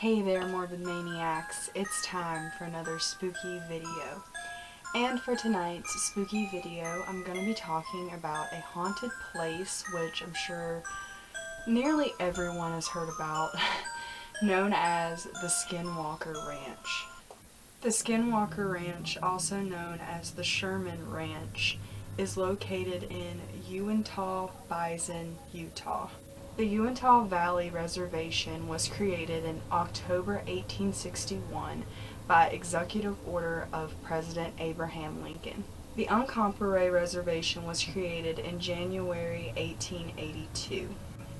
Hey there, Morbid Maniacs. It's time for another spooky video. And for tonight's spooky video, I'm going to be talking about a haunted place, which I'm sure nearly everyone has heard about, known as the Skinwalker Ranch. The Skinwalker Ranch, also known as the Sherman Ranch, is located in Uintah Basin, Utah. The Uintah Valley Reservation was created in October 1861 by executive order of President Abraham Lincoln. The Unborn Reservation was created in January 1882.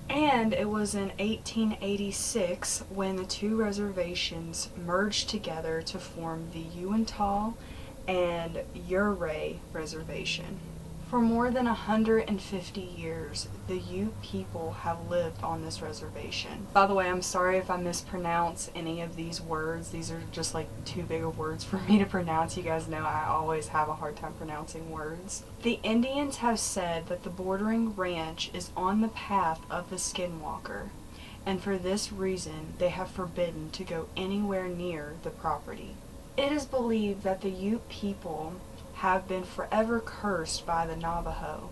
And it was in 1886 when the two reservations merged together to form the Uintah and Myuuji Reservation. For more than 150 years, the Ute people have lived on this reservation. By the way, I'm sorry if I mispronounce any of these words. These are just like too big of words for me to pronounce. You guys know I always have a hard time pronouncing words. The Indians have said that the bordering ranch is on the path of the Skinwalker, and for this reason, they have forbidden to go anywhere near the property. It is believed that the Ute people have been forever cursed by the Navajo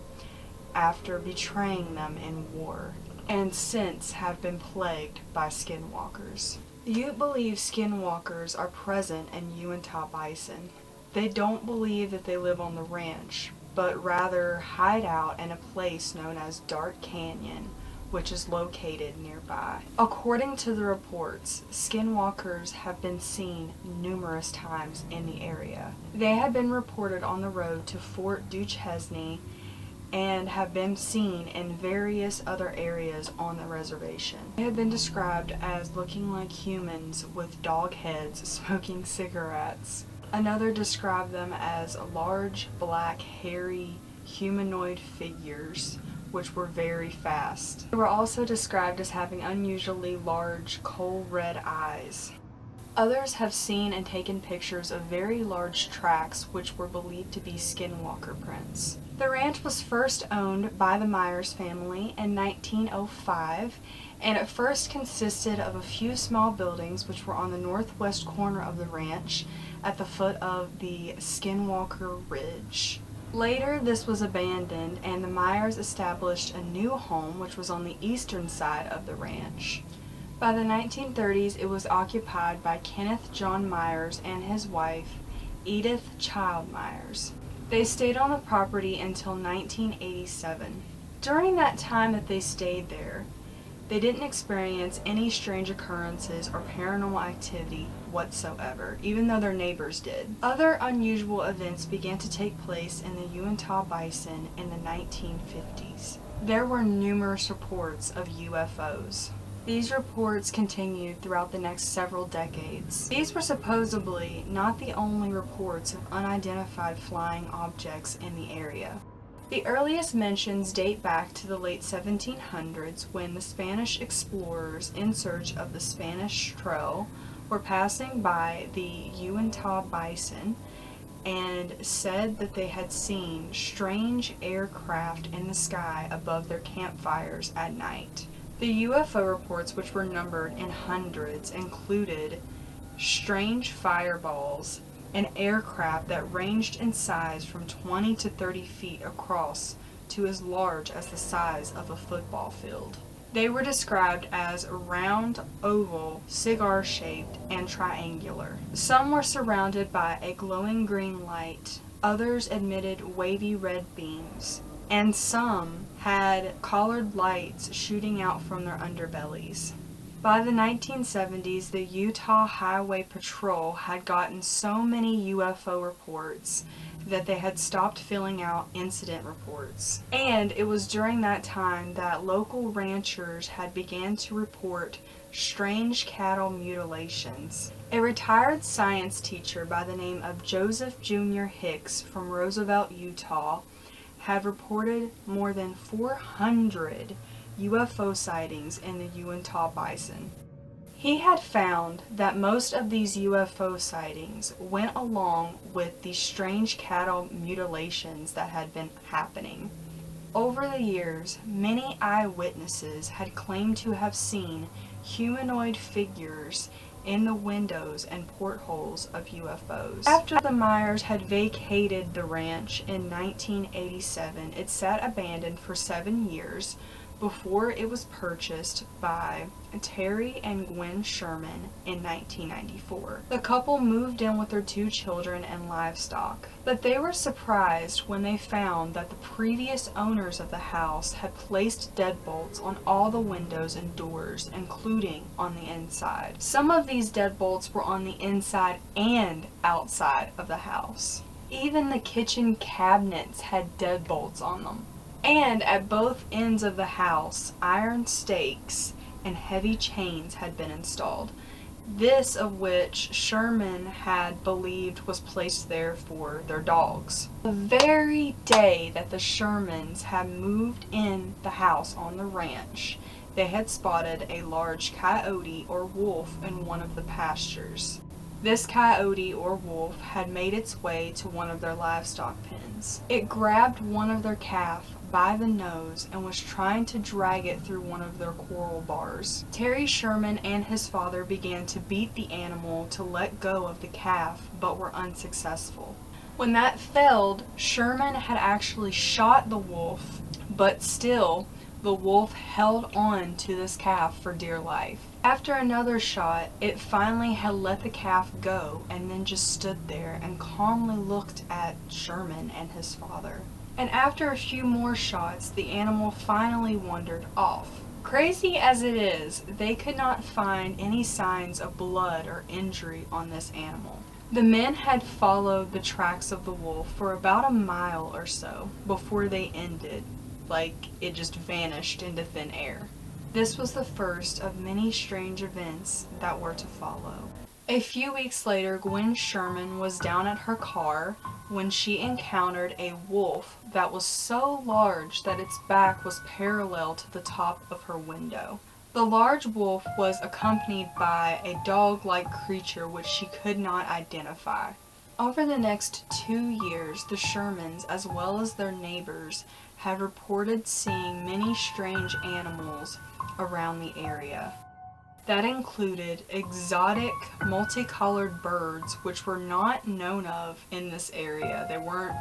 after betraying them in war, and since have been plagued by skinwalkers. The Ute believe skinwalkers are present in Uintah Basin. They don't believe that they live on the ranch, but rather hide out in a place known as Dark Canyon, which is located nearby. According to the reports, skinwalkers have been seen numerous times in the area. They have been reported on the road to Fort Duchesne and have been seen in various other areas on the reservation. They have been described as looking like humans with dog heads smoking cigarettes. Another described them as large, black, hairy, humanoid figures which were very fast. They were also described as having unusually large, coal red eyes. Others have seen and taken pictures of very large tracks which were believed to be skinwalker prints. The ranch was first owned by the Myers family in 1905, and it first consisted of a few small buildings which were on the northwest corner of the ranch at the foot of the Skinwalker Ridge. Later, this was abandoned, and the Myers established a new home which was on the eastern side of the ranch. By the 1930s, it was occupied by Kenneth John Myers and his wife, Edith Child Myers. They stayed on the property until 1987. During that time that they stayed there, they didn't experience any strange occurrences or paranormal activity whatsoever, even though their neighbors did. Other unusual events began to take place in the Uintah Basin in the 1950s. There were numerous reports of UFOs. These reports continued throughout the next several decades. These were supposedly not the only reports of unidentified flying objects in the area. The earliest mentions date back to the late 1700s when the Spanish explorers in search of the Spanish Trail were passing by the Uintah Basin and said that they had seen strange aircraft in the sky above their campfires at night. The UFO reports, which were numbered in hundreds, included strange fireballs, an aircraft that ranged in size from 20 to 30 feet across to as large as the size of a football field. They were described as round, oval, cigar-shaped, and triangular. Some were surrounded by a glowing green light. Others emitted wavy red beams. and some had colored lights shooting out from their underbellies. By the 1970s, the Utah Highway Patrol had gotten so many UFO reports that they had stopped filling out incident reports. And it was during that time that local ranchers had began to report strange cattle mutilations. A retired science teacher by the name of Joseph Jr. Hicks from Roosevelt, Utah, had reported more than 400 UFO sightings in the Uintah Basin. He had found that most of these UFO sightings went along with the strange cattle mutilations that had been happening. Over the years, many eyewitnesses had claimed to have seen humanoid figures in the windows and portholes of UFOs. After the Myers had vacated the ranch in 1987, it sat abandoned for 7 years before it was purchased by Terry and Gwen Sherman in 1994. The couple moved in with their 2 children and livestock, but they were surprised when they found that the previous owners of the house had placed deadbolts on all the windows and doors, including on the inside. Some of these deadbolts were on the inside and outside of the house. Even the kitchen cabinets had deadbolts on them. And at both ends of the house, iron stakes and heavy chains had been installed, this of which Sherman had believed was placed there for their dogs. The very day that the Shermans had moved in the house on the ranch, they had spotted a large coyote or wolf in one of the pastures. This coyote or wolf had made its way to one of their livestock pens. It grabbed one of their calf by the nose and was trying to drag it through one of their coral bars. Terry Sherman and his father began to beat the animal to let go of the calf, but were unsuccessful. When that failed, Sherman had actually shot the wolf, but still, the wolf held on to this calf for dear life. After another shot, it finally had let the calf go and then just stood there and calmly looked at Sherman and his father. And after a few more shots, the animal finally wandered off. Crazy as it is, they could not find any signs of blood or injury on this animal. The men had followed the tracks of the wolf for about a mile or so before they ended, like it just vanished into thin air. This was the first of many strange events that were to follow. A few weeks later, Gwen Sherman was down at her car when she encountered a wolf that was so large that its back was parallel to the top of her window. The large wolf was accompanied by a dog-like creature which she could not identify. Over the next 2 years, the Shermans, as well as their neighbors, had reported seeing many strange animals around the area. That included exotic, multicolored birds which were not known of in this area. They weren't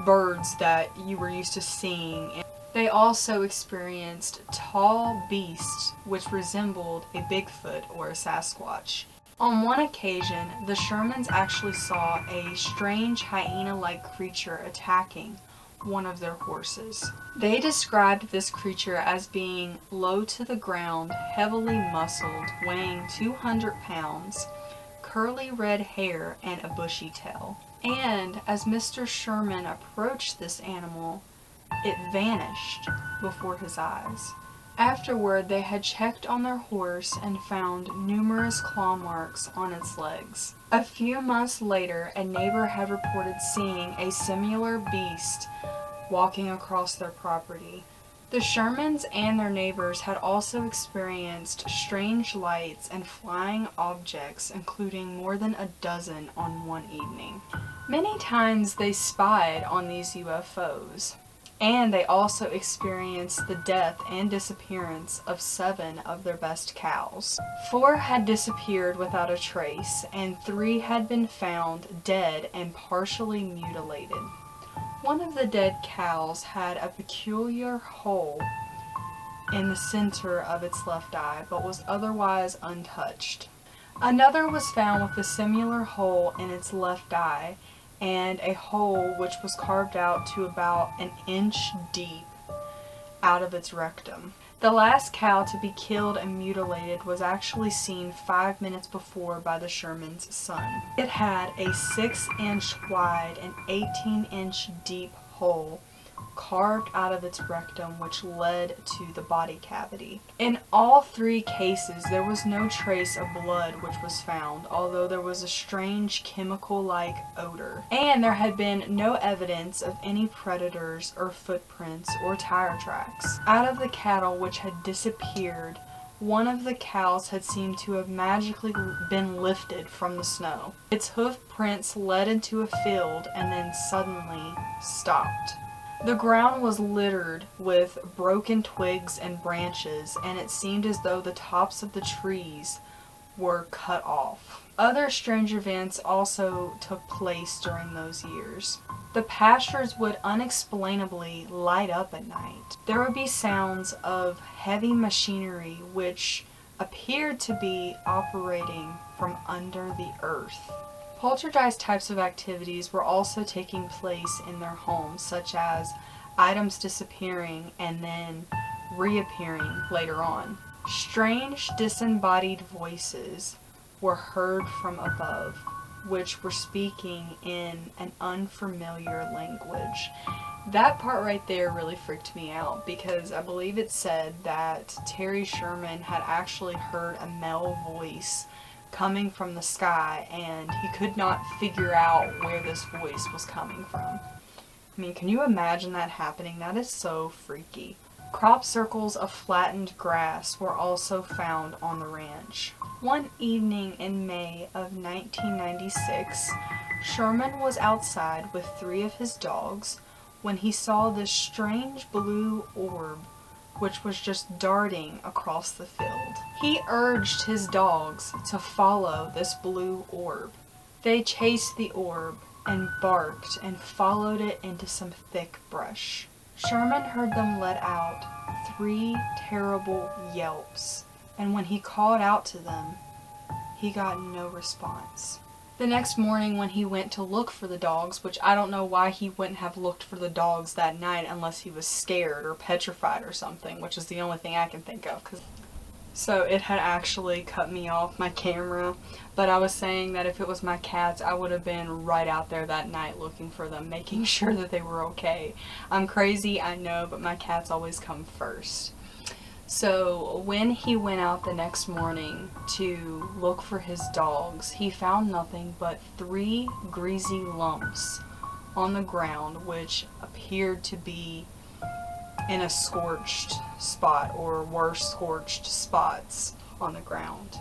birds that you were used to seeing. They also experienced tall beasts which resembled a Bigfoot or a Sasquatch. On one occasion, the Shermans actually saw a strange hyena-like creature attacking one of their horses. They described this creature as being low to the ground, heavily muscled, weighing 200 pounds, curly red hair, and a bushy tail. And as Mr. Sherman approached this animal, it vanished before his eyes. Afterward, they had checked on their horse and found numerous claw marks on its legs. A few months later, a neighbor had reported seeing a similar beast walking across their property. The Shermans and their neighbors had also experienced strange lights and flying objects, including more than a dozen on one evening. Many times they spied on these UFOs. And they also experienced the death and disappearance of 7 of their best cows. 4 had disappeared without a trace, and 3 had been found dead and partially mutilated. One of the dead cows had a peculiar hole in the center of its left eye, but was otherwise untouched. Another was found with a similar hole in its left eye, and a hole which was carved out to about an inch deep out of its rectum. The last cow to be killed and mutilated was actually seen 5 minutes before by the Sherman's son. It had a 6-inch wide and 18-inch deep hole carved out of its rectum, which led to the body cavity. In all 3 cases, there was no trace of blood which was found, although there was a strange chemical-like odor. And there had been no evidence of any predators or footprints or tire tracks. Out of the cattle which had disappeared, one of the cows had seemed to have magically been lifted from the snow. Its hoof prints led into a field and then suddenly stopped. The ground was littered with broken twigs and branches, and it seemed as though the tops of the trees were cut off. Other strange events also took place during those years. The pastures would unexplainably light up at night. There would be sounds of heavy machinery which appeared to be operating from under the earth. Poltergeist types of activities were also taking place in their homes, such as items disappearing and then reappearing later on. Strange disembodied voices were heard from above, which were speaking in an unfamiliar language. That part right there really freaked me out, because I believe it said that Terry Sherman had actually heard a male voice coming from the sky, and he could not figure out where this voice was coming from. I mean, can you imagine that happening? That is so freaky. Crop circles of flattened grass were also found on the ranch. One evening in May of 1996, Sherman was outside with 3 of his dogs when he saw this strange blue orb which was just darting across the field. He urged his dogs to follow this blue orb. They chased the orb and barked and followed it into some thick brush. Sherman heard them let out 3 terrible yelps, and when he called out to them, he got no response. The next morning when he went to look for the dogs, which I don't know why he wouldn't have looked for the dogs that night unless he was scared or petrified or something, which is the only thing I can think of. So it had actually cut me off my camera, but I was saying that if it was my cats, I would have been right out there that night looking for them, making sure that they were okay. I'm crazy, I know, but my cats always come first. So when he went out the next morning to look for his dogs, he found nothing but 3 greasy lumps on the ground, which appeared to be in a scorched spot, or worse, scorched spots on the ground.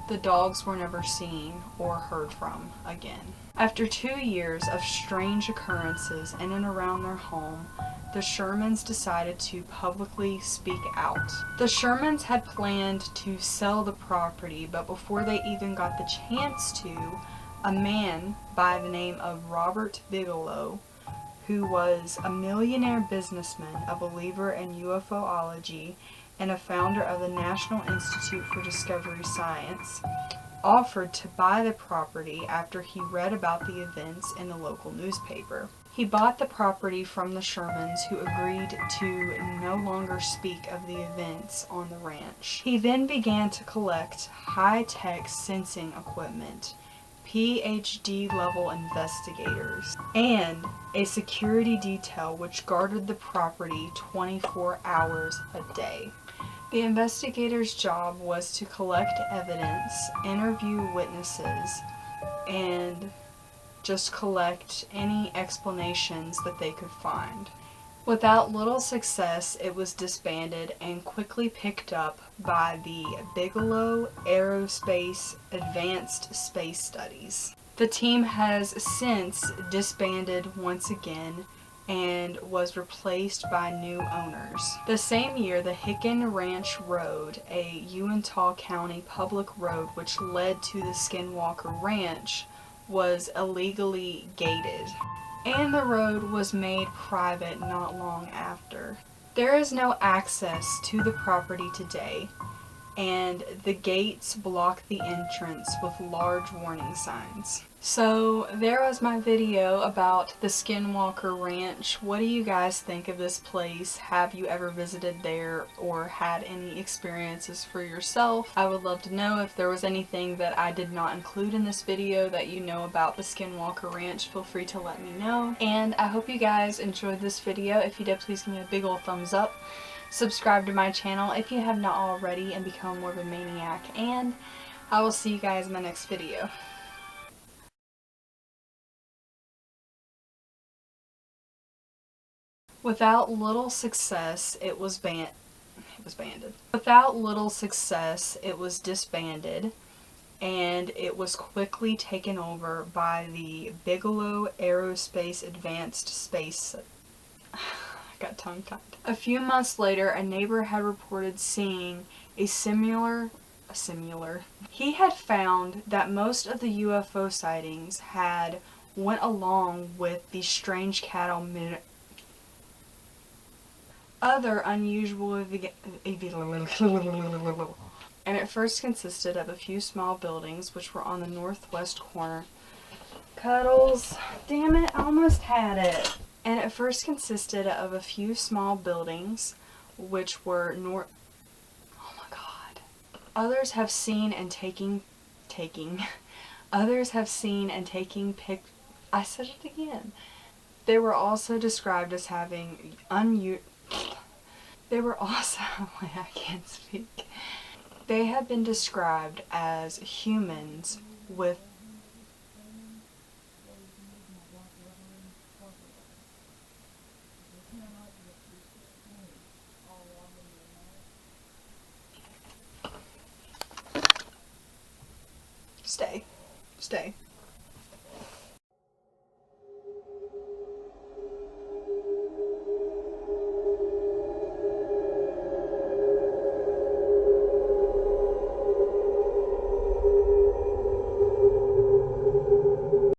The dogs were never seen or heard from again. After 2 years of strange occurrences in and around their home, the Shermans decided to publicly speak out. The Shermans had planned to sell the property, but before they even got the chance to, a man by the name of Robert Bigelow, who was a millionaire businessman, a believer in UFOlogy, and a founder of the National Institute for Discovery Science, offered to buy the property after he read about the events in the local newspaper. He bought the property from the Shermans, who agreed to no longer speak of the events on the ranch. He then began to collect high-tech sensing equipment, PhD-level investigators, and a security detail which guarded the property 24 hours a day. The investigators' job was to collect evidence, interview witnesses, and just collect any explanations that they could find. Without little success, it was disbanded and quickly picked up by the Bigelow Aerospace Advanced Space Studies. The team has since disbanded once again and was replaced by new owners. The same year, the Hicken Ranch Road, a Uintah County public road which led to the Skinwalker Ranch, was illegally gated, and the road was made private not long after. There is no access to the property today, and the gates block the entrance with large warning signs. So there was my video about the Skinwalker Ranch. What do you guys think of this place? Have you ever visited there or had any experiences for yourself? I would love to know. If there was anything that I did not include in this video that you know about the Skinwalker Ranch, feel free to let me know. And I hope you guys enjoyed this video. If you did, please give me a big old thumbs up. Subscribe to my channel if you have not already and become more of a maniac. And I will see you guys in my next video. Without little success, it was banded. Without little success, it was disbanded, and it was quickly taken over by the Bigelow Aerospace Advanced Space. I got tongue-tied. A few months later, a neighbor had reported seeing a similar. He had found that most of the UFO sightings had went along with the strange cattle other unusual and it first consisted of a few small buildings which were on the northwest corner. Cuddles, damn it, I almost had it. And it first consisted of a few small buildings which were oh my god. Others have seen and taking others have seen and taking I said it again. They were also described as having They were also, I can't speak. They have been described as humans with Stay.